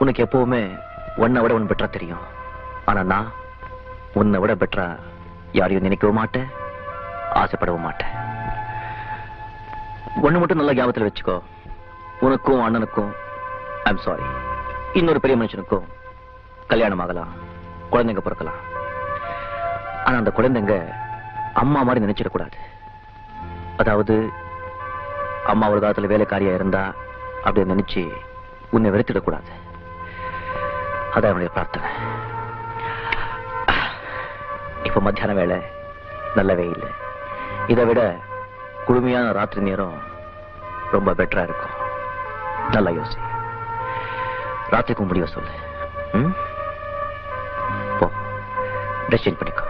உனக்கு எப்பவுமே உன்னை விட ஒன்று பெட்டரா தெரியும். ஆனா நான் உன்னை விட பெட்டரா யாரையும் நினைக்கவும் மாட்டேன், ஆசைப்படவும் மாட்டேன். ஒண்ணு மட்டும் நல்ல ஞாபகத்தில் வச்சுக்கோ. உனக்கும் அண்ணனுக்கும் ஐம் சாரி, இன்னொரு பெரிய மனுஷனுக்கும் கல்யாணம் ஆகலாம், குழந்தைங்க பிறக்கலாம். ஆனா அந்த குழந்தைங்க அம்மா மாதிரி நினைச்சிடக்கூடாது. அதாவது அம்மா ஒரு காலத்துல வேலைக்காரியா இருந்தா அப்படி நினைச்சு உன்னை வெறுத்திடக்கூடாது. அதான் என்னுடைய பிரார்த்தனை. இப்ப மத்தியான வேலை, நல்ல வெயில். இதை விட குளுமையான ராத்திரி நேரம் ரொம்ப பெட்டரா இருக்கும். நல்லா யோசி. ராத்திரிக்கும் முடிவு சொல்லு. போ, ட்ரெஸ் சேஞ்ச் பண்ணிக்கோ.